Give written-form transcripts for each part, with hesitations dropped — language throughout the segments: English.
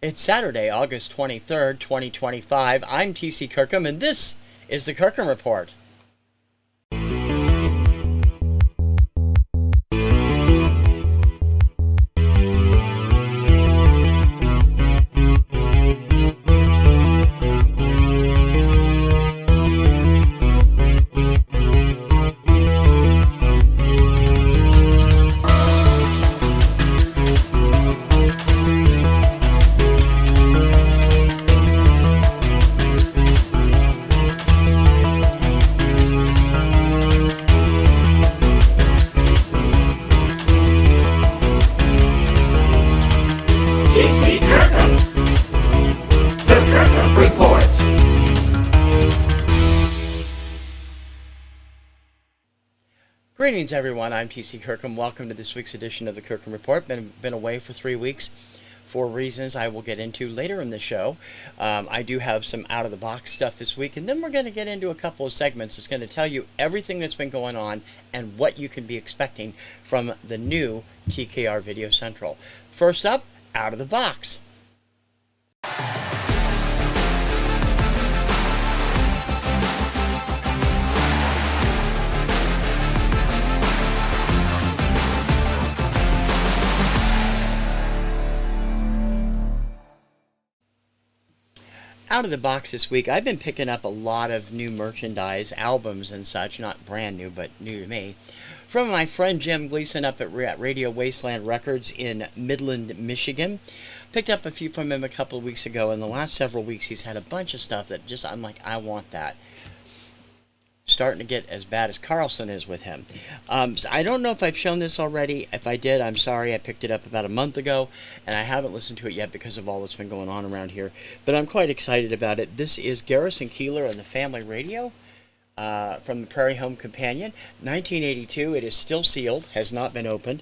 It's Saturday, August 23rd, 2025. I'm TC Kirkham, and this is the Kirkham Report. TC Kirkham, the Kirkham Report. Greetings, everyone. I'm TC Kirkham. Welcome to this week's edition of the Kirkham Report. Been away for 3 weeks for reasons I will get into later in the show. I do have some out-of-the-box stuff this week, and then we're going to get into a couple of segments that's going to tell you everything that's been going on and what you can be expecting from the new TKRVideoCentral. First up, out of the box. Out of the box this week, I've been picking up a lot of new merchandise, albums and such, not brand new, but new to me, from my friend Jim Gleason up at Radio Wasteland Records in Midland, Michigan. Picked up a few from him a couple of weeks ago. In the last several weeks, he's had a bunch of stuff that just, I'm like, I want that. Starting to get as bad as Carlson is with him. So I don't know if I've shown this already. If I did, I'm sorry. I picked it up about a month ago, and I haven't listened to it yet because of all that's been going on around here. But I'm quite excited about it. This is Garrison Keillor and the Family Radio from the Prairie Home Companion, 1982. It is still sealed, has not been opened.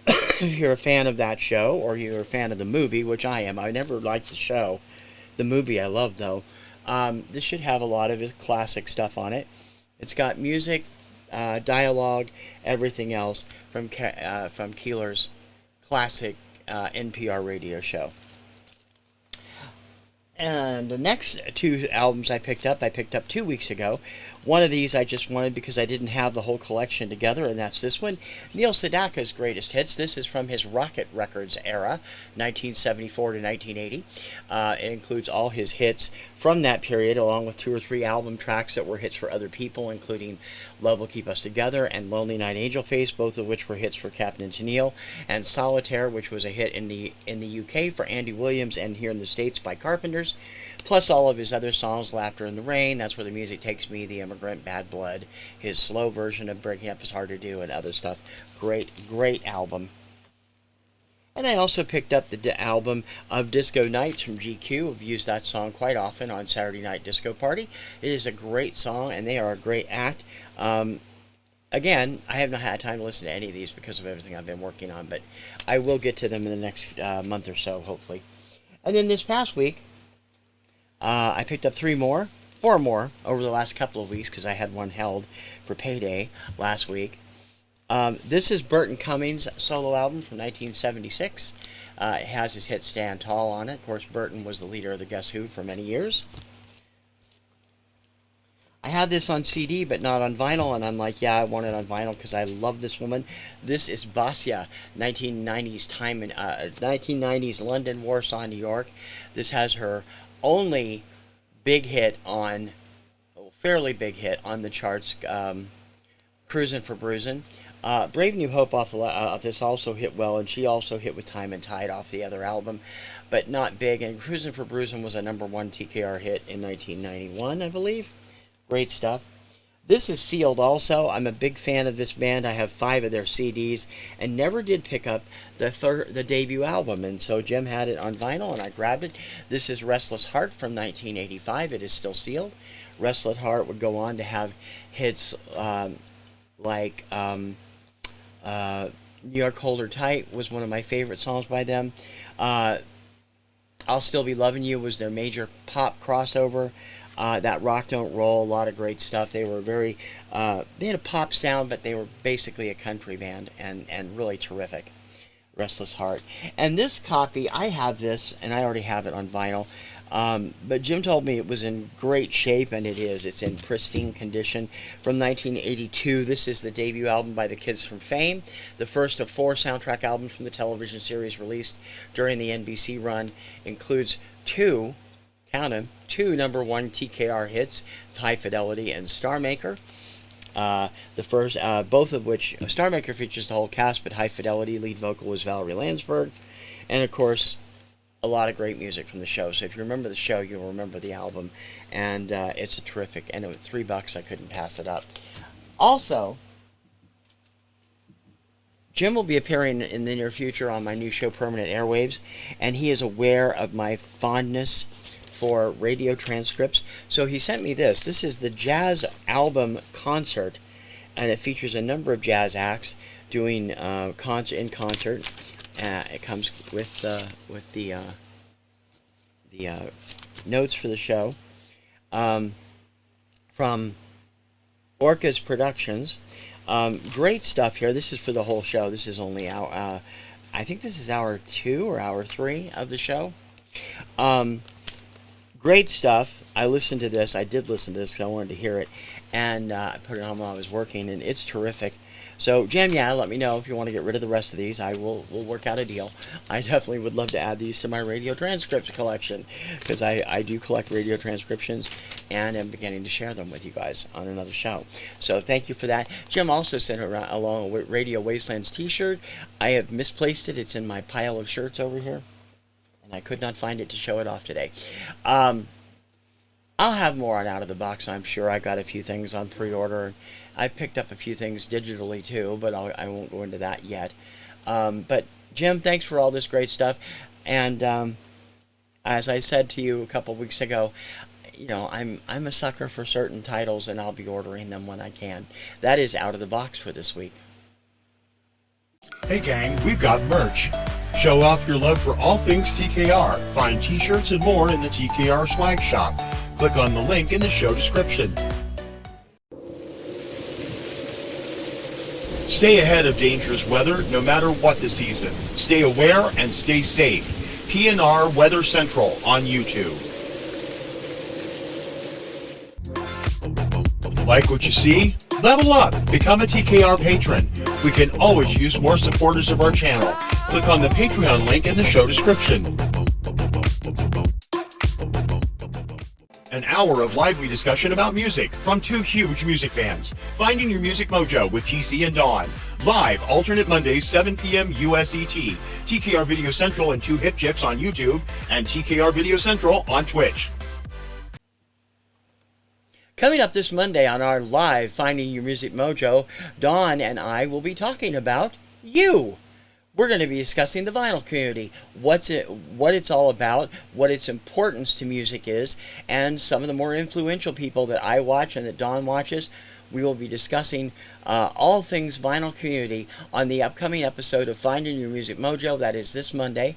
If you're a fan of that show, or you're a fan of the movie, which I am. I never liked the show. The movie I loved, though. This should have a lot of his classic stuff on it. It's got music, dialogue, everything else from Keillor's classic NPR radio show. And the next two albums I picked up 2 weeks ago. One of these I just wanted because I didn't have the whole collection together, and that's this one, Neil Sedaka's Greatest Hits. This is from his Rocket Records era, 1974 to 1980. It includes all his hits from that period, along with 2 or 3 album tracks that were hits for other people, including Love Will Keep Us Together and Lonely Night Angel Face, both of which were hits for Captain Tennille, and Solitaire, which was a hit in the UK for Andy Williams and here in the States by Carpenters, plus all of his other songs, Laughter in the Rain, That's Where the Music Takes Me, The Immigrant, Bad Blood, his slow version of Breaking Up Is Hard to Do, and other stuff. Great album. And I also picked up the album of Disco Nights from GQ. I've used that song quite often on Saturday Night Disco Party. It is a great song, and they are a great act. Again, I have not had time to listen to any of these because of everything I've been working on, but I will get to them in the next month or so, hopefully. And then this past week, I picked up 4 more over the last couple of weeks because I had one held for payday last week. This is Burton Cummings' solo album from 1976. It has his hit Stand Tall on it. Of course, Burton was the leader of the Guess Who for many years. I had this on CD but not on vinyl, and I'm like, yeah, I want it on vinyl because I love this woman. This is Basia, 1990s London, Warsaw, New York. This has her only fairly big hit on the charts, Cruisin' for Bruisin'. Brave New Hope off this also hit well, and she also hit with Time and Tide off the other album, but not big. And Cruisin' for Bruisin' was a #1 TKR hit in 1991, I believe. Great stuff. This is sealed also. I'm a big fan of this band. I have 5 of their CDs and never did pick up the debut album, and so Jim had it on vinyl and I grabbed it. This is Restless Heart from 1985. It is still sealed. Restless Heart would go on to have hits like New York Hold Her Tight was one of my favorite songs by them. I'll Still Be Loving You was their major pop crossover. That Rock Don't Roll, a lot of great stuff. They were very, they had a pop sound, but they were basically a country band, and really terrific. Restless Heart. And this copy, I have this, and I already have it on vinyl. But Jim told me it was in great shape, and it is. It's in pristine condition. From 1982, this is the debut album by the Kids from Fame, the first of 4 soundtrack albums from the television series released during the NBC run. Includes 2, count 'em, 2 #1 TKR hits, High Fidelity and Star Maker. The first, both of which, Star Maker features the whole cast, but High Fidelity lead vocal was Valerie Landsberg, and of course, a lot of great music from the show. So if you remember the show, you'll remember the album, and it's a terrific. And at $3, I couldn't pass it up. Also, Jim will be appearing in the near future on my new show, Permanent Airwaves, and he is aware of my fondness for radio transcripts. So he sent me this. This is the jazz album concert, and it features a number of jazz acts doing in concert. It comes with the notes for the show from Orcas Productions. Great stuff here. This is for the whole show. This is only I think this is hour 2 or hour 3 of the show. Great stuff. I listened to this. I did listen to this because I wanted to hear it, and I put it on while I was working, and it's terrific. So, Jim, yeah, let me know if you want to get rid of the rest of these. We'll work out a deal. I definitely would love to add these to my radio transcripts collection, because I do collect radio transcriptions, and I'm beginning to share them with you guys on another show. So thank you for that. Jim also sent along with Radio Wastelands t-shirt. I have misplaced it. It's in my pile of shirts over here, and I could not find it to show it off today. I'll have more on Out of the Box, I'm sure. I got a few things on pre-order. I picked up a few things digitally too, but I won't go into that yet. But Jim, thanks for all this great stuff. And as I said to you a couple weeks ago, you know, I'm a sucker for certain titles, and I'll be ordering them when I can. That is Out of the Box for this week. Hey gang, we've got merch. Show off your love for all things TKR. Find t-shirts and more in the TKR swag shop. Click on the link in the show description. Stay ahead of dangerous weather no matter what the season. Stay aware and stay safe. PNR Weather Central on YouTube. Like what you see? Level up. Become a TKR patron. We can always use more supporters of our channel. Click on the Patreon link in the show description. An hour of lively discussion about music from 2 huge music fans. Finding Your Music Mojo with TC and Dawn. Live alternate Mondays, 7 p.m. USET. TKRVideoCentral and 2 hip chicks on YouTube, and TKRVideoCentral on Twitch. Coming up this Monday on our live Finding Your Music Mojo, Dawn and I will be talking about you. We're going to be discussing the vinyl community, what it's all about, what its importance to music is, and some of the more influential people that I watch and that Dawn watches. We will be discussing all things vinyl community on the upcoming episode of Finding Your Music Mojo. That is this Monday,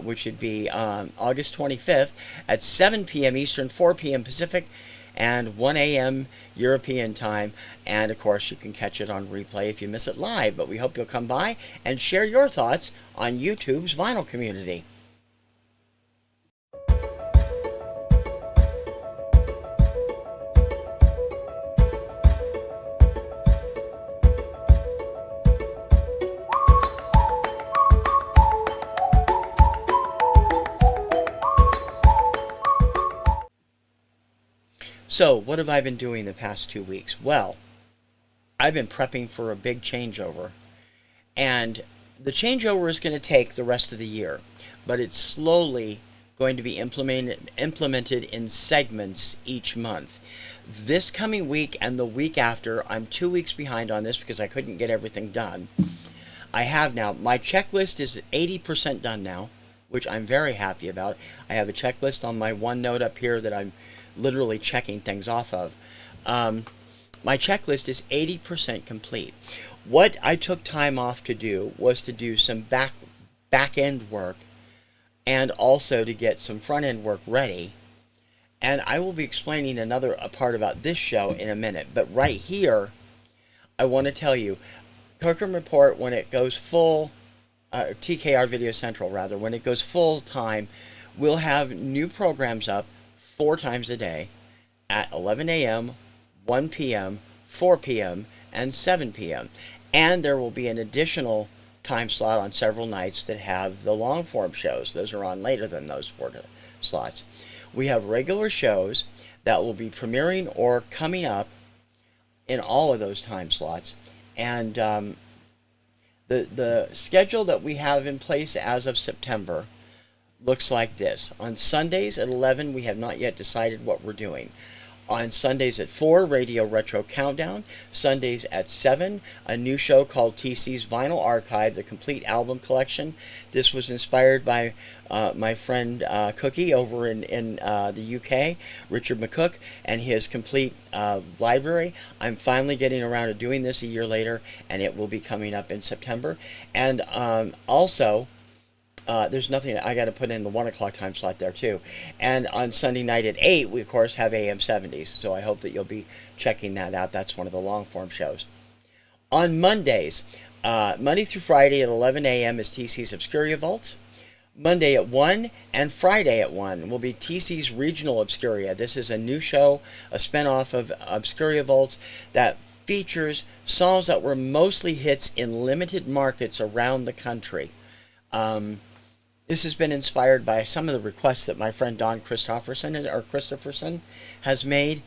which would be August 25th at 7 p.m. Eastern, 4 p.m. Pacific, and 1 a.m. European time. And of course you can catch it on replay if you miss it live, but we hope you'll come by and share your thoughts on YouTube's vinyl community. So, what have I been doing the past 2 weeks? Well, I've been prepping for a big changeover. And the changeover is going to take the rest of the year, but it's slowly going to be implemented in segments each month. This coming week and the week after, I'm 2 weeks behind on this because I couldn't get everything done. I have now. My checklist is 80% done now, which I'm very happy about. I have a checklist on my OneNote up here that I'm literally checking things off of. My checklist is 80% complete. What I took time off to do was to do some back end work, and also to get some front end work ready. And I will be explaining a part about this show in a minute. But right here, I want to tell you, Kirkham Report, when it goes full TKRVideoCentral rather, when it goes full time, we'll have new programs up 4 times a day at 11 a.m., 1 p.m., 4 p.m., and 7 p.m. And there will be an additional time slot on several nights that have the long form shows. Those are on later than those 4 slots. We have regular shows that will be premiering or coming up in all of those time slots. And the schedule that we have in place as of September looks like this. On Sundays at 11, we have not yet decided what we're doing. On Sundays at 4, Radio Retro Countdown. Sundays at 7, a new show called TC's Vinyl Archive, the complete album collection. This was inspired by my friend Cookie over in the UK, Richard McCook, and his complete library. I'm finally getting around to doing this a year later, and it will be coming up in September. And also, there's nothing, I got to put in the 1 o'clock time slot there too. And on Sunday night at 8, we of course have AM 70s, so I hope that you'll be checking that out. That's one of the long form shows. On Mondays, Monday through Friday at 11 a.m. is TC's Obscuria Vaults. Monday at 1 and Friday at 1 will be TC's Regional Obscuria. This is a new show, a spinoff of Obscuria Vaults that features songs that were mostly hits in limited markets around the country. This has been inspired by some of the requests that my friend Don Christopherson has made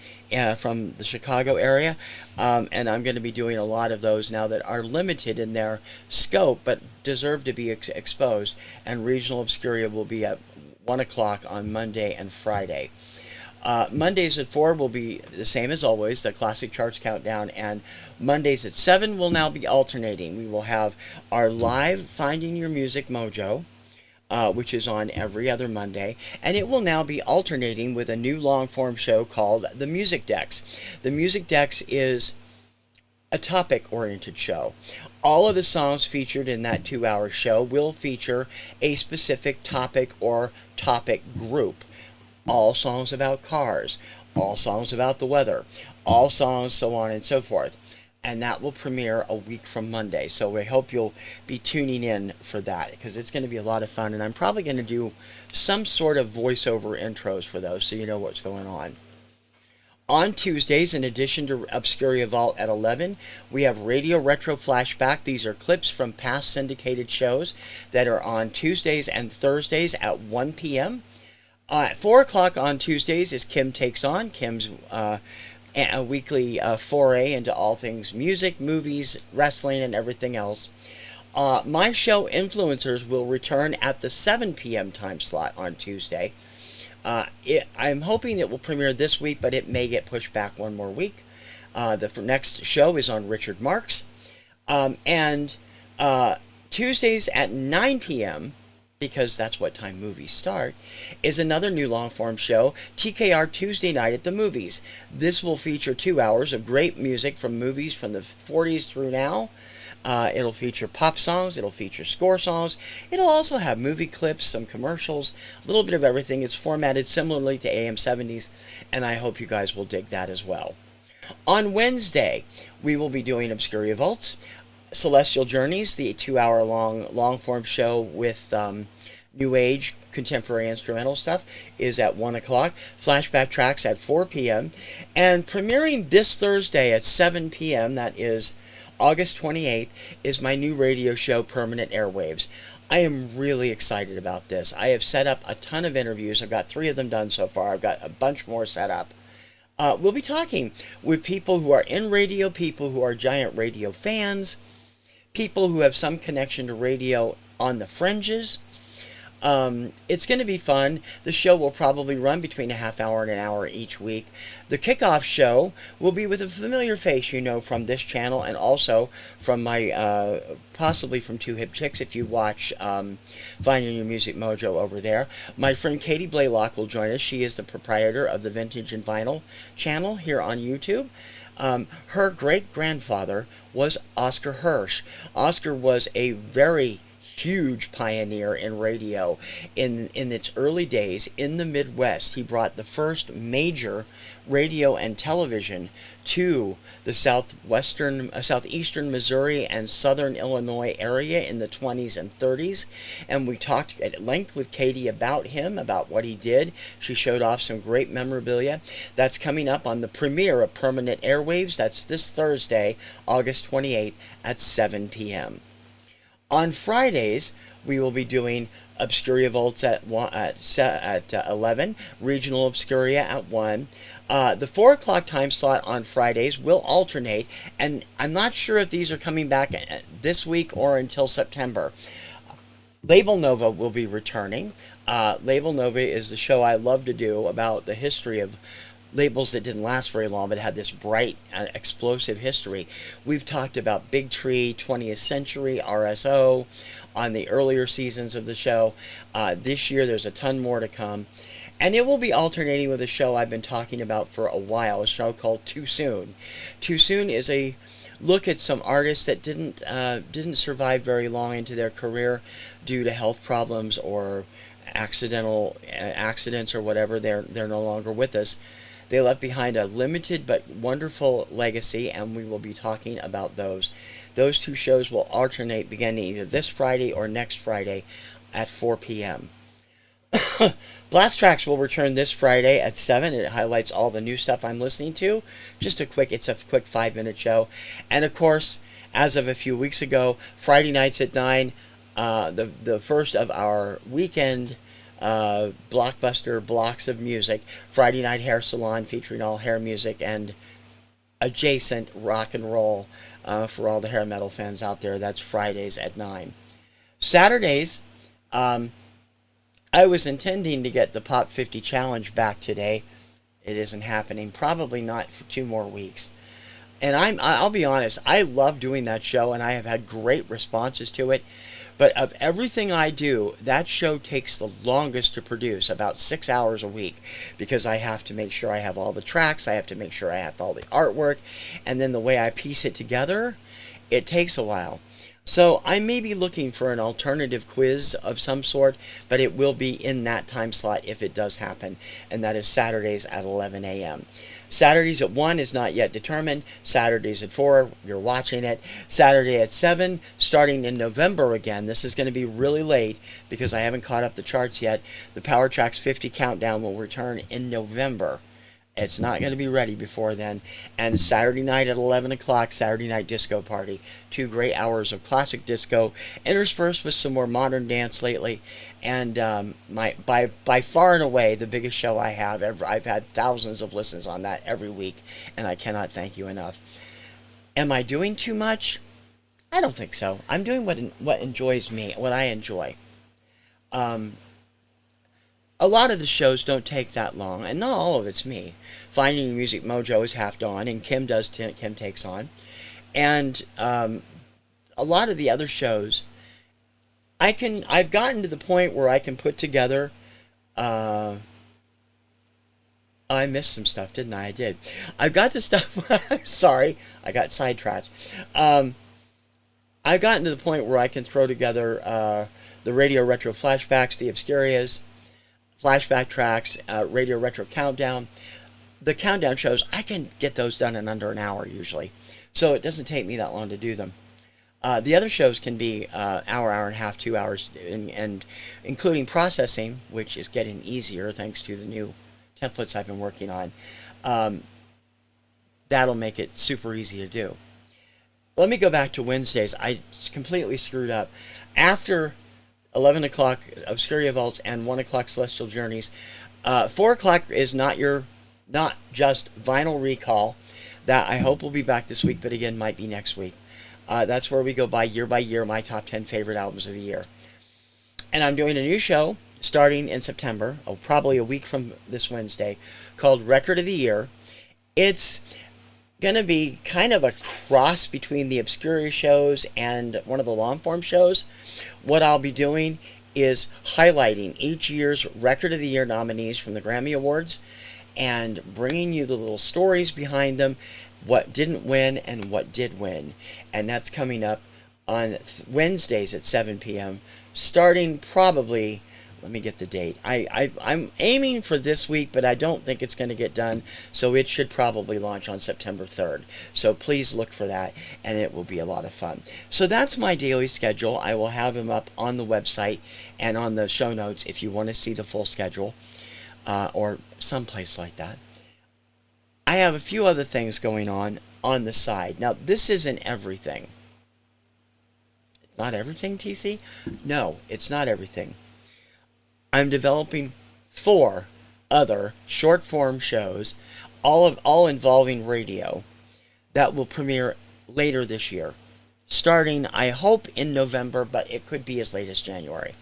from the Chicago area, and I'm going to be doing a lot of those now that are limited in their scope but deserve to be exposed. And Regional Obscuria will be at 1 o'clock on Monday and Friday. Mondays at 4 will be the same as always, the Classic Charts Countdown, and Mondays at 7 will now be alternating. We will have our live Finding Your Music Mojo, which is on every other Monday, and it will now be alternating with a new long-form show called The Music Decks. The Music Decks is a topic-oriented show. All of the songs featured in that 2-hour show will feature a specific topic or topic group. All songs about cars, all songs about the weather, all songs so on and so forth. And that will premiere a week from Monday. So we hope you'll be tuning in for that, because it's going to be a lot of fun. And I'm probably going to do some sort of voiceover intros for those so you know what's going on. On Tuesdays, in addition to Obscuria Vault at 11, we have Radio Retro Flashback. These are clips from past syndicated shows that are on Tuesdays and Thursdays at 1 p.m. At 4 o'clock on Tuesdays is Kim Takes On, Kim's a weekly foray into all things music, movies, wrestling, and everything else. My show Influencers will return at the 7 p.m. time slot on Tuesday. I'm hoping it will premiere this week, but it may get pushed back one more week. The next show is on Richard Marx. And Tuesdays at 9 p.m., because that's what time movies start, is another new long-form show, TKR Tuesday Night at the Movies. This will feature 2 hours of great music from movies from the 40s through now. It'll feature pop songs, it'll feature score songs, it'll also have movie clips, some commercials, a little bit of everything. It's formatted similarly to AM 70s, and I hope you guys will dig that as well. On Wednesday, we will be doing Obscuria Vaults. Celestial Journeys, the 2-hour long-form show with New Age contemporary instrumental stuff, is at 1 o'clock. Flashback Tracks at 4 p.m. And premiering this Thursday at 7 p.m., that is August 28th, is my new radio show, Permanent Airwaves. I am really excited about this. I have set up a ton of interviews. I've got 3 of them done so far. I've got a bunch more set up. We'll be talking with people who are in radio, people who are giant radio fans, people who have some connection to radio on the fringes. It's going to be fun. The show will probably run between a half hour and an hour each week. The kickoff show will be with a familiar face you know from this channel, and also from my, possibly from Two Hip Chicks if you watch Finding Your Music Mojo over there. My friend Katie Blaylock will join us. She is the proprietor of the Vintage and Vinyl channel here on YouTube. Her great-grandfather was Oscar Hirsch. Oscar was a very huge pioneer in radio. In its early days in the Midwest, he brought the first major radio and television to the southeastern Missouri and southern Illinois area in the 20s and 30s. And we talked at length with Katie about him, about what he did. She showed off some great memorabilia. That's coming up on the premiere of Permanent Airwaves. That's this Thursday, August 28th at 7 p.m. On Fridays, we will be doing Obscuria Volts at 11, Regional Obscuria at 1. The 4 o'clock time slot on Fridays will alternate, and I'm not sure if these are coming back this week or until September. Label Nova will be returning. Label Nova is the show I love to do about the history of labels that didn't last very long but had this bright and explosive history. We've talked about Big Tree, 20th Century, RSO on the earlier seasons of the show. This year there's a ton more to come. And it will be alternating with a show I've been talking about for a while, a show called Too Soon. Too Soon is a look at some artists that didn't survive very long into their career due to health problems or accidents or whatever. They're no longer with us. They left behind a limited but wonderful legacy, and we will be talking about those. Those two shows will alternate beginning either this Friday or next Friday at 4 p.m. Blast Tracks will return this Friday at 7. It highlights all the new stuff I'm listening to. It's a quick 5-minute show. And of course, as of a few weeks ago, Friday nights at 9, the first of our weekend blockbuster blocks of music, Friday Night Hair Salon, featuring all hair music and adjacent rock and roll for all the hair metal fans out there. That's Fridays at 9. Saturdays, I was intending to get the Pop 50 Challenge back today. It isn't happening, probably not for 2 more weeks. And I'll be honest, I love doing that show, and I have had great responses to it. But of everything I do, that show takes the longest to produce, about 6 hours a week, because I have to make sure I have all the tracks, I have to make sure I have all the artwork, and then the way I piece it together, it takes a while. So I may be looking for an alternative quiz of some sort, but it will be in that time slot if it does happen, and that is Saturdays at 11 a.m. Saturdays at 1 is not yet determined. Saturdays at 4, you're watching it. Saturday at 7, starting in November again. This is going to be really late because I haven't caught up the charts yet. The Power Tracks 50 Countdown will return in November. It's not going to be ready before then. And Saturday night at 11 o'clock, Saturday Night Disco Party. 2 great hours of classic disco, interspersed with some more modern dance lately. And by far and away the biggest show I have ever. I've had thousands of listens on that every week, and I cannot thank you enough. Am I doing too much? I don't think so. I'm doing what enjoys me, what I enjoy. A lot of the shows don't take that long, and not all of it's me. Finding Your Music Mojo is half done, and Kim takes on. And a lot of the other shows, I've gotten to the point where I can put together, I missed some stuff, didn't I? I did. I've got the stuff, sorry, I got sidetracked. I've gotten to the point where I can throw together the Radio Retro Flashbacks, the Obscurias, flashback tracks, Radio Retro Countdown. The countdown shows, I can get those done in under an hour usually. So it doesn't take me that long to do them. The other shows can be hour and a half, 2 hours, and including processing, which is getting easier thanks to the new templates I've been working on. That'll make it super easy to do. Let me go back to Wednesdays. I completely screwed up. After 11 o'clock Obscuria Vaults and 1 o'clock Celestial Journeys. 4 o'clock is not just Vinyl Recall. That I hope will be back this week, but again might be next week. That's where we go by year my top 10 favorite albums of the year. And I'm doing a new show starting in September, probably a week from this Wednesday, called Record of the Year. It's going to be kind of a cross between the Obscuria shows and one of the long-form shows. What I'll be doing is highlighting each year's Record of the Year nominees from the Grammy Awards and bringing you the little stories behind them, what didn't win and what did win. And that's coming up on Wednesdays at 7 p.m. starting probably, let me get the date. I'm aiming for this week, but I don't think it's going to get done, so it should probably launch on September 3rd. So please look for that, and it will be a lot of fun. So that's my daily schedule. I will have them up on the website and on the show notes if you want to see the full schedule, or someplace like that. I have a few other things going on the side. Now, this isn't everything. It's not everything, TC? No, it's not everything. I'm developing 4 other short-form shows, all involving radio, that will premiere later this year, starting, I hope, in November, but it could be as late as January.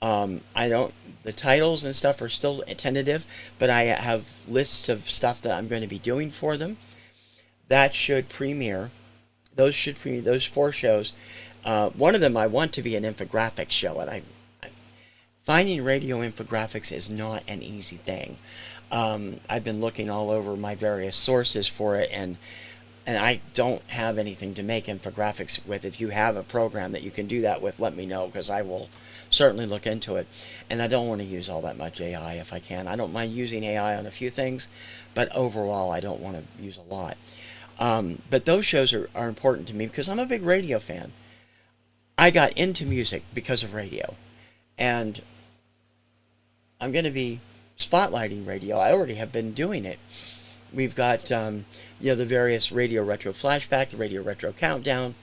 The titles and stuff are still tentative, but I have lists of stuff that I'm going to be doing for them. That should premiere. Those 4 shows. One of them I want to be an infographics show, and finding radio infographics is not an easy thing. I've been looking all over my various sources for it, and I don't have anything to make infographics with. If you have a program that you can do that with, let me know, because I will certainly look into it. And I don't want to use all that much AI if I can. I don't mind using AI on a few things, but overall I don't want to use a lot. But those shows are important to me because I'm a big radio fan. I got into music because of radio, and I'm going to be spotlighting radio. I already have been doing it. We've got the various Radio Retro Flashback, the Radio Retro Countdown.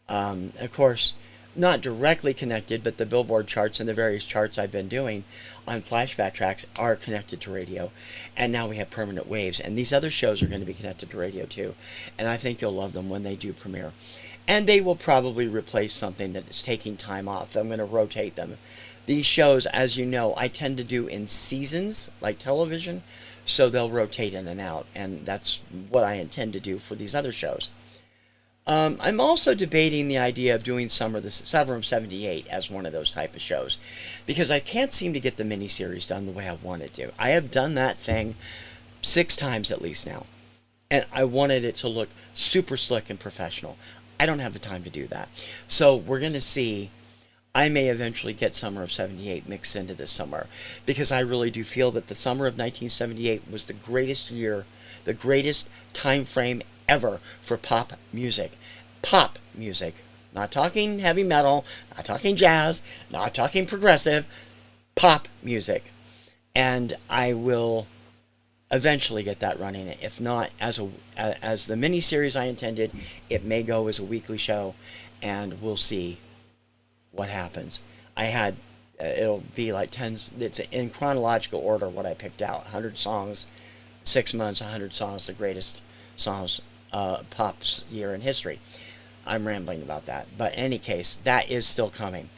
Of course, not directly connected, but the Billboard charts and the various charts I've been doing on flashback tracks are connected to radio. And now we have Permanent Waves, and these other shows are going to be connected to radio too. And I think you'll love them when they do premiere. And they will probably replace something that is taking time off. I'm going to rotate them. These shows, as you know, I tend to do in seasons, like television, so they'll rotate in and out, and that's what I intend to do for these other shows. I'm also debating the idea of doing Summer of 78 as one of those type of shows, because I can't seem to get the miniseries done the way I wanted to. I have done that thing 6 times at least now, and I wanted it to look super slick and professional. I don't have the time to do that. So we're going to see. I may eventually get Summer of 78 mixed into this summer, because I really do feel that the summer of 1978 was the greatest year, the greatest time frame ever for pop music. Pop music. Not talking heavy metal, not talking jazz, not talking progressive. Pop music. And I will eventually get that running. If not as the mini-series I intended, it may go as a weekly show, and we'll see what happens. I had it'll be like 10, it's in chronological order what I picked out. 100 songs, 6 months, 100 songs, the greatest songs pop's year in history. I'm rambling about that, but in any case, that is still coming.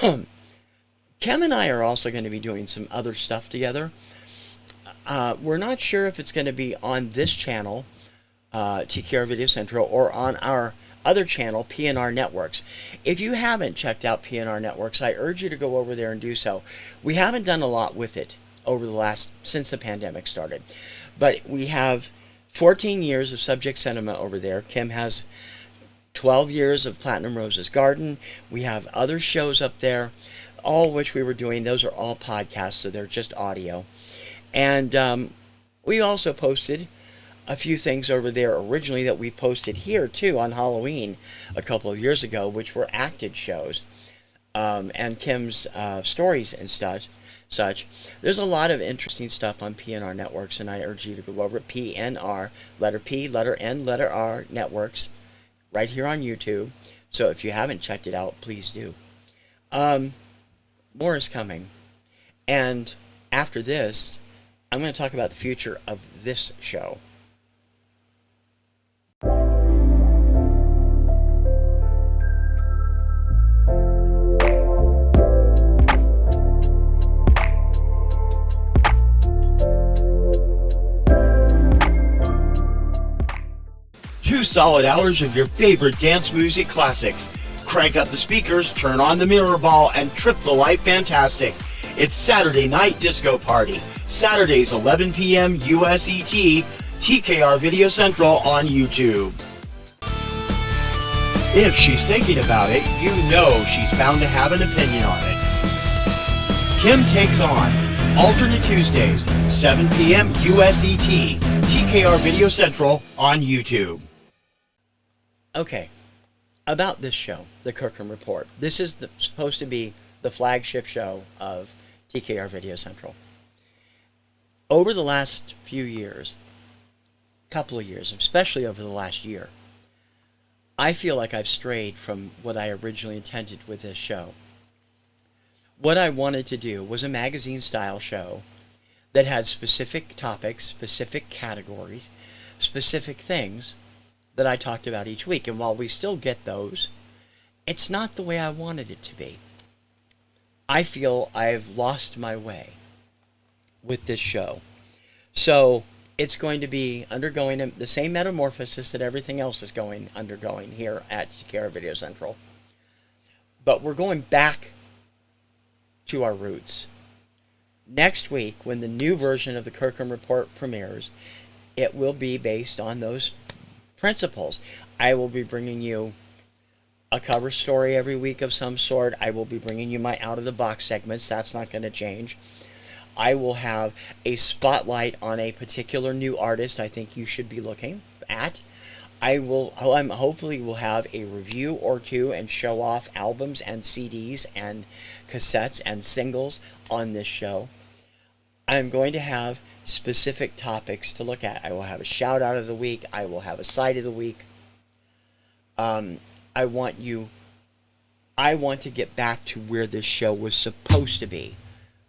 Kim and I are also going to be doing some other stuff together. We're not sure if it's going to be on this channel, TKRVideoCentral, or on our other channel, PNRNetworks. If you haven't checked out PNRNetworks, I urge you to go over there and do so. We haven't done a lot with it since the pandemic started, but we have 14 years of Subject Cinema over there. Kim has 12 years of Platinum Rose's Garden. We have other shows up there, all which we were doing. Those are all podcasts, so they're just audio. And we also posted a few things over there originally that we posted here too on Halloween a couple of years ago, which were acted shows, and Kim's stories and such. There's a lot of interesting stuff on PNRNetworks, and I urge you to go over at PNR, letter P, letter N, letter R, Networks, right here on YouTube. So if you haven't checked it out, please do. More is coming. And after this, I'm going to talk about the future of this show. 2 solid hours of your favorite dance music classics. Crank up the speakers, turn on the mirror ball, and trip the light fantastic. It's Saturday Night Disco Party. Saturdays 11 p.m. USET, TKR Video Central on YouTube. If she's thinking about it, you know she's bound to have an opinion on it. Kim Takes On, alternate Tuesdays, 7 p.m. USET, TKR Video Central on YouTube. Okay, about this show, the Kirkham Report. This is supposed to be the flagship show of TKR Video Central. Over the last few years, couple of years, especially over the last year, I feel like I've strayed from what I originally intended with this show. What I wanted to do was a magazine-style show that had specific topics, specific categories, specific things that I talked about each week. And while we still get those, it's not the way I wanted it to be. I feel I've lost my way with this show. So it's going to be undergoing the same metamorphosis that everything else is undergoing here at TKR Video Central. But we're going back to our roots. Next week, when the new version of the Kirkham Report premieres, it will be based on those principles. I will be bringing you a cover story every week of some sort. I will be bringing you my out-of-the-box segments. That's not going to change. I will have a spotlight on a particular new artist I think you should be looking at. Hopefully will have a review or two and show off albums and CDs and cassettes and singles on this show. I'm going to have specific topics to look at. I will have a shout out of the week. I will have a side of the week. I want to get back to where this show was supposed to be,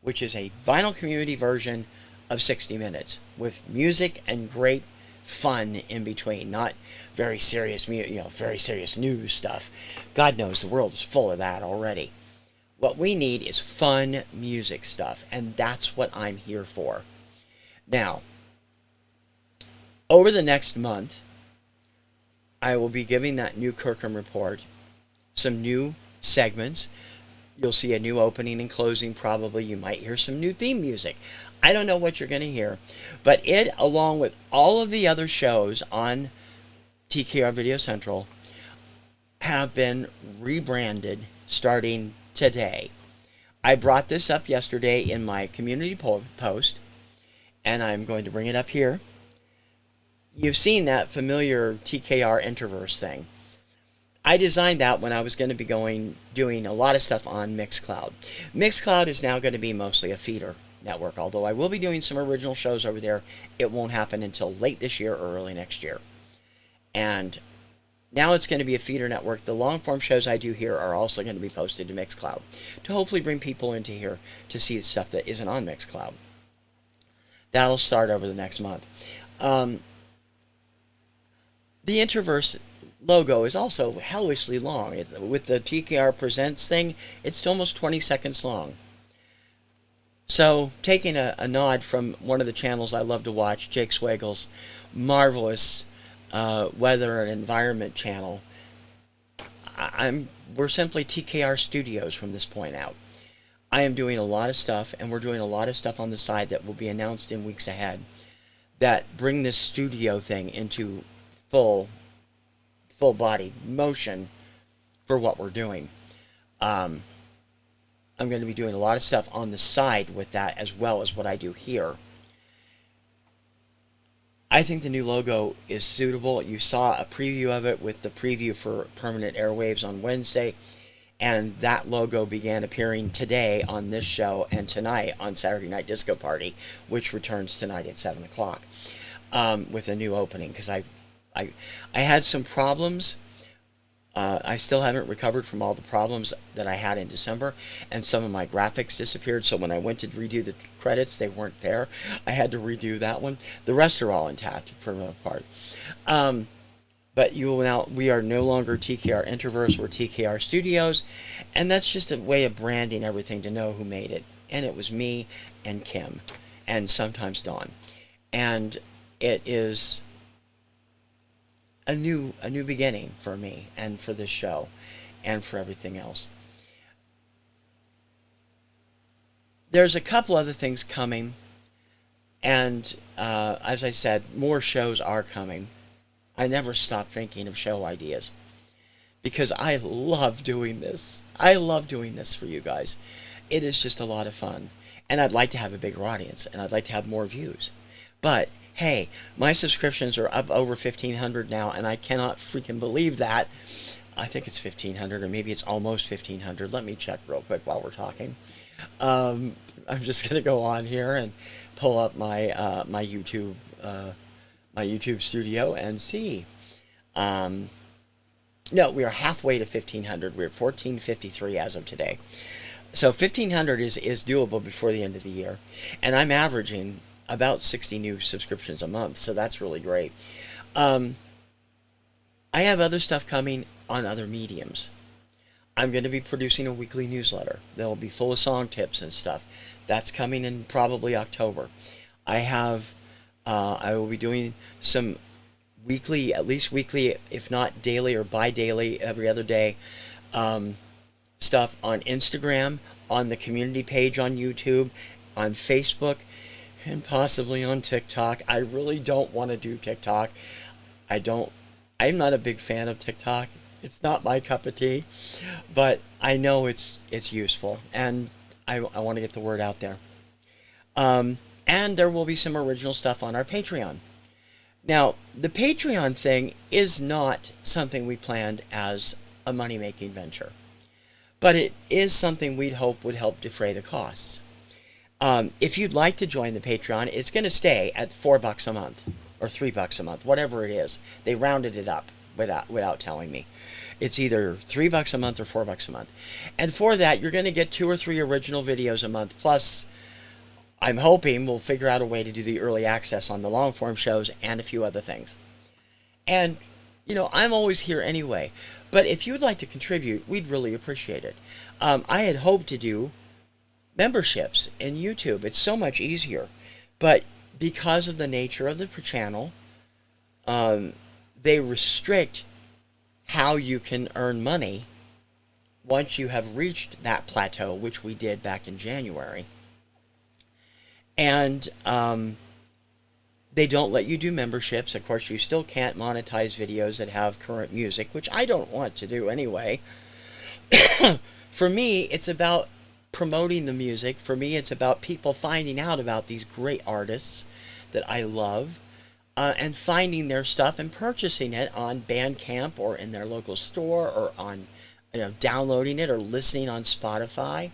which is a vinyl community version of 60 Minutes with music and great fun in between, not very serious, very serious news stuff. God knows the world is full of that already. What we need is fun music stuff, and that's what I'm here for. Now, over the next month, I will be giving that new Kirkham Report some new segments. You'll see a new opening and closing probably. You might hear some new theme music. I don't know what you're going to hear, but it, along with all of the other shows on TKR Video Central, have been rebranded starting today. I brought this up yesterday in my community post, and I'm going to bring it up here. You've seen that familiar TKR Interverse thing. I designed that when I was going to be doing a lot of stuff on Mixcloud. Mixcloud is now going to be mostly a feeder network, although I will be doing some original shows over there. It won't happen until late this year or early next year. And now it's going to be a feeder network. The long-form shows I do here are also going to be posted to Mixcloud to hopefully bring people into here to see the stuff that isn't on Mixcloud. That'll start over the next month. The Interverse logo is also hellishly long. With the TKR Presents thing, it's almost 20 seconds long. So, taking a nod from one of the channels I love to watch, Jake Swagle's marvelous weather and environment channel, we're simply TKR Studios from this point out. I am doing a lot of stuff, and we're doing a lot of stuff on the side that will be announced in weeks ahead that bring this studio thing into full body motion for what we're doing. I'm going to be doing a lot of stuff on the side with that as well as what I do here. I think the new logo is suitable. You saw a preview of it with the preview for Permanent Airwaves on Wednesday, and that logo began appearing today on this show and tonight on Saturday Night Disco Party, which returns tonight at 7 o'clock with a new opening, because I had some problems. I still haven't recovered from all the problems that I had in December, and some of my graphics disappeared, so when I went to redo the credits, they weren't there. I had to redo that one. The rest are all intact for the most part. But we are no longer TKR Interverse, we're TKR Studios, and that's just a way of branding everything to know who made it. And it was me and Kim, and sometimes Dawn. And it is a new beginning for me and for this show and for everything else. There's a couple other things coming, and as I said, more shows are coming. I never stop thinking of show ideas because I love doing this. I love doing this for you guys. It is just a lot of fun. And I'd like to have a bigger audience, and I'd like to have more views. But, hey, my subscriptions are up over 1,500 now, and I cannot freaking believe that. I think it's 1,500, or maybe it's almost 1,500. Let me check real quick while we're talking. I'm just going to go on here and pull up my my YouTube studio and see. No, we are halfway to 1,500. We're at 1,453 as of today. So 1,500 is doable before the end of the year. And I'm averaging about 60 new subscriptions a month, so that's really great. I have other stuff coming on other mediums. I'm going to be producing a weekly newsletter that will be full of song tips and stuff. That's coming in probably October. I will be doing some weekly, at least weekly, if not daily or bi-daily, every other day, stuff on Instagram, on the community page on YouTube, on Facebook, and possibly on TikTok. I really don't want to do TikTok. I'm not a big fan of TikTok. It's not my cup of tea, but I know it's useful, and I want to get the word out there. And there will be some original stuff on our Patreon. Now, the Patreon thing is not something we planned as a money-making venture, but it is something we'd hope would help defray the costs. If you'd like to join the Patreon, it's going to stay at $4 a month or $3 a month, whatever it is. They rounded it up without telling me. It's either $3 a month or $4 a month. And for that, you're going to get 2 or 3 original videos a month. Plus, I'm hoping we'll figure out a way to do the early access on the long form shows and a few other things. And, you know, I'm always here anyway. But if you'd like to contribute, we'd really appreciate it. I had hoped to do memberships in YouTube. It's so much easier. But because of the nature of the channel, they restrict how you can earn money once you have reached that plateau, which we did back in January. And they don't let you do memberships. Of course, you still can't monetize videos that have current music, which I don't want to do anyway. For me, it's about promoting the music. For me, it's about people finding out about these great artists that I love, and finding their stuff and purchasing it on Bandcamp or in their local store, or on, downloading it or listening on Spotify.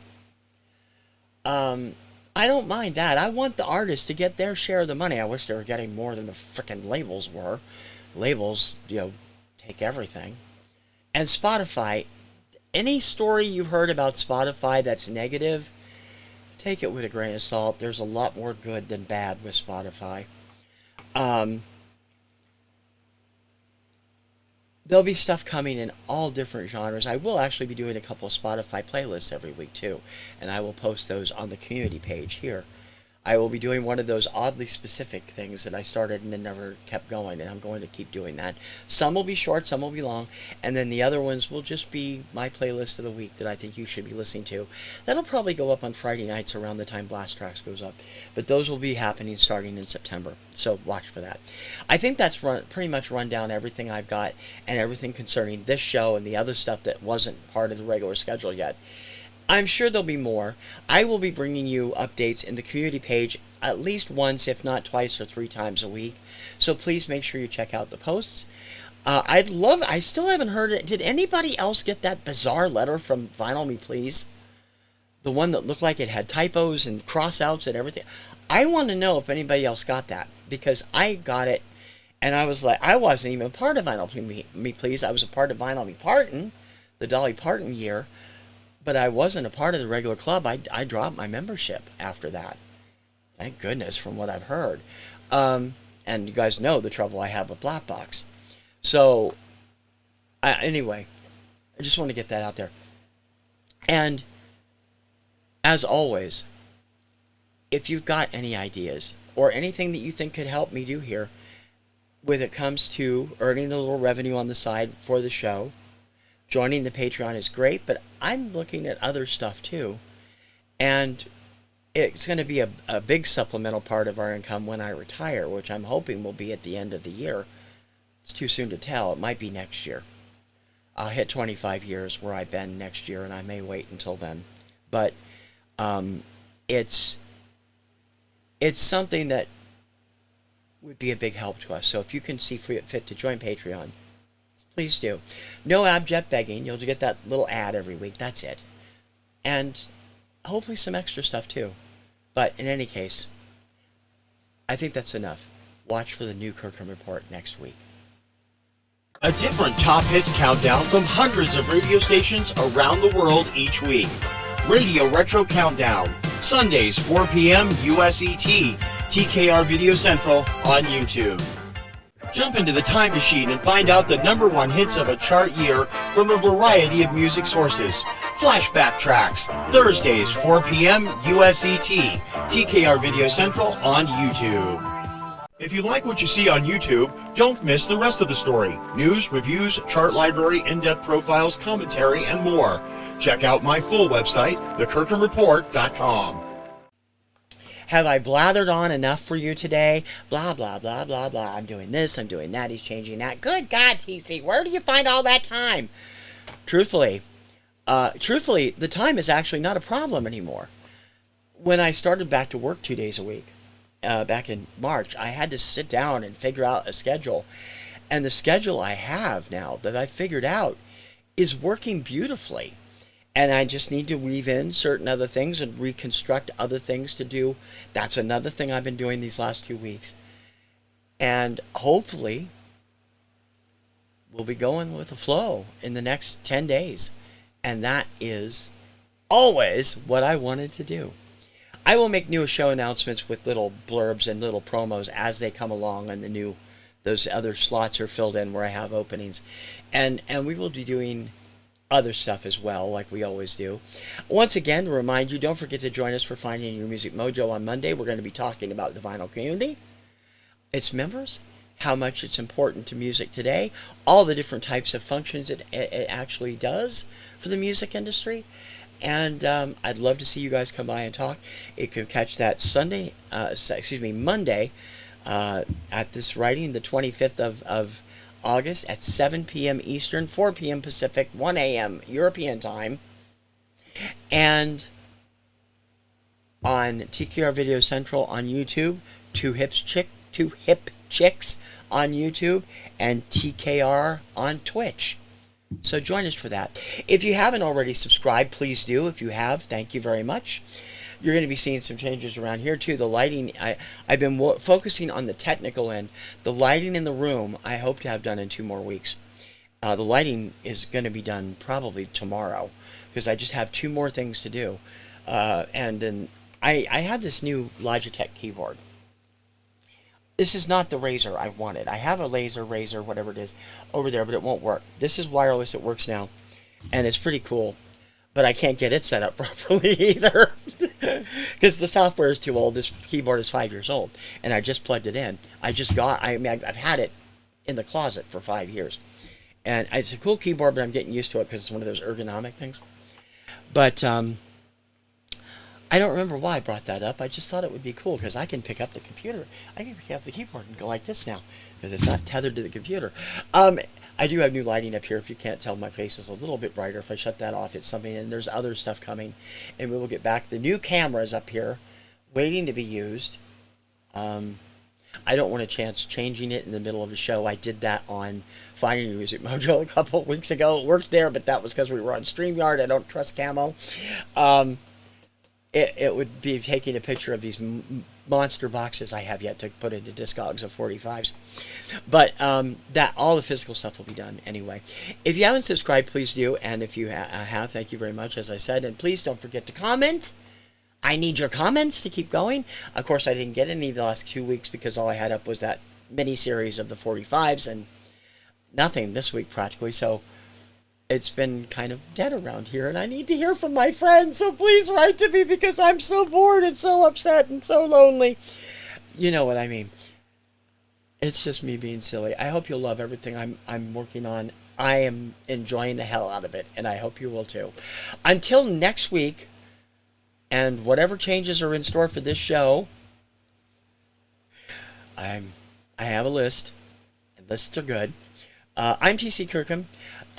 I don't mind that. I want the artists to get their share of the money. I wish they were getting more than the frickin' labels were. Labels, take everything. And Spotify, any story you've heard about Spotify that's negative, take it with a grain of salt. There's a lot more good than bad with Spotify. There'll be stuff coming in all different genres. I will actually be doing a couple of Spotify playlists every week too, and I will post those on the community page here. I will be doing one of those oddly specific things that I started and then never kept going, and I'm going to keep doing that. Some will be short, some will be long, and then the other ones will just be my playlist of the week that I think you should be listening to. That'll probably go up on Friday nights around the time Blast Tracks goes up, but those will be happening starting in September, so watch for that. I think that's pretty much run down everything I've got, and everything concerning this show and the other stuff that wasn't part of the regular schedule yet. I'm sure there'll be more. I will be bringing you updates in the community page at least once, if not twice or 3 times a week. So please make sure you check out the posts. I still haven't heard it. Did anybody else get that bizarre letter from Vinyl Me Please? The one that looked like it had typos and cross-outs and everything. I want to know if anybody else got that, because I got it, and I was like, I wasn't even part of Vinyl Me Please. I was a part of Vinyl Me Parton, the Dolly Parton year. But I wasn't a part of the regular club. I dropped my membership after that. Thank goodness, from what I've heard. And you guys know the trouble I have with Black Box. So, anyway, I just want to get that out there. And, as always, if you've got any ideas or anything that you think could help me do here, when it comes to earning a little revenue on the side for the show, joining the Patreon is great, but I'm looking at other stuff too. And it's going to be a big supplemental part of our income when I retire, which I'm hoping will be at the end of the year. It's too soon to tell. It might be next year. I'll hit 25 years where I've been next year, and I may wait until then. But it's something that would be a big help to us. So if you can see fit to join Patreon, please do. No abject begging. You'll get that little ad every week. That's it. And hopefully some extra stuff too. But in any case, I think that's enough. Watch for the new Kirkham Report next week. A different top hits countdown from hundreds of radio stations around the world each week. Radio Retro Countdown, Sundays 4 p.m. USET, TKRVideoCentral on YouTube. Jump into the time machine and find out the #1 hits of a chart year from a variety of music sources. Flashback tracks, Thursdays 4 p.m. USET, TKRVideoCentral on YouTube. If you like what you see on YouTube, don't miss the rest of the story. News, reviews, chart library, in-depth profiles, commentary, and more. Check out my full website, thekirkhamreport.com. Have I blathered on enough for you today? Blah, blah, blah, blah, blah. I'm doing this, I'm doing that, he's changing that. Good God, TC, where do you find all that time? Truthfully, the time is actually not a problem anymore. When I started back to work 2 days a week, back in March, I had to sit down and figure out a schedule. And the schedule I have now that I figured out is working beautifully. And I just need to weave in certain other things and reconstruct other things to do. That's another thing I've been doing these last 2 weeks. And hopefully, we'll be going with the flow in the next 10 days. And that is always what I wanted to do. I will make new show announcements with little blurbs and little promos as they come along, and those other slots are filled in where I have openings. And we will be doing other stuff as well, like we always do. Once again, to remind you, don't forget to join us for Finding Your Music Mojo on Monday. We're going to be talking about the vinyl community, its members, how much it's important to music today, all the different types of functions it actually does for the music industry. And I'd love to see you guys come by and talk. You can catch that Monday at this writing, the 25th of August at 7 p.m. Eastern, 4 p.m. Pacific, 1 a.m. European time. And on TKRVideoCentral on YouTube, Two Hip Chicks on YouTube, and TKR on Twitch. So join us for that. If you haven't already subscribed, please do. If you have, thank you very much. You're going to be seeing some changes around here too. The lighting, I've been focusing on the technical end. The lighting in the room, I hope to have done in 2 more weeks. The lighting is going to be done probably tomorrow, because I just have 2 more things to do. And then I have this new Logitech keyboard. This is not the Razer I wanted. I have a Razer, whatever it is, over there, but it won't work. This is wireless. It works now, and it's pretty cool. But I can't get it set up properly either, because the software is too old. This keyboard is 5 years old, and I just plugged it in. I've had it in the closet for 5 years, and it's a cool keyboard, but I'm getting used to it because it's one of those ergonomic things. But I don't remember why I brought that up. I just thought it would be cool because I can pick up the computer. I can pick up the keyboard and go like this now because it's not tethered to the computer. I do have new lighting up here. If you can't tell, my face is a little bit brighter. If I shut that off, it's something, and there's other stuff coming, and we will get back. The new cameras up here waiting to be used. I don't want a chance changing it in the middle of a show. I did that on Finding Your Music Mojo a couple of weeks ago. It worked there, but that was because we were on StreamYard. I don't trust camo. It would be taking a picture of these monster boxes I have yet to put into Discogs of 45s. But that all the physical stuff will be done anyway. If you haven't subscribed, please do. And if you have, thank you very much, as I said. And please don't forget to comment. I need your comments to keep going. Of course, I didn't get any the last 2 weeks because all I had up was that mini-series of the 45s and nothing this week practically. So it's been kind of dead around here, and I need to hear from my friends, so please write to me because I'm so bored and so upset and so lonely. You know what I mean. It's just me being silly. I hope you'll love everything I'm working on. I am enjoying the hell out of it, and I hope you will too. Until next week, and whatever changes are in store for this show, I have a list, and lists are good. I'm TC Kirkham.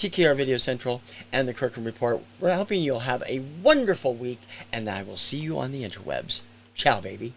TKR Video Central, and the Kirkham Report. We're hoping you'll have a wonderful week, and I will see you on the interwebs. Ciao, baby.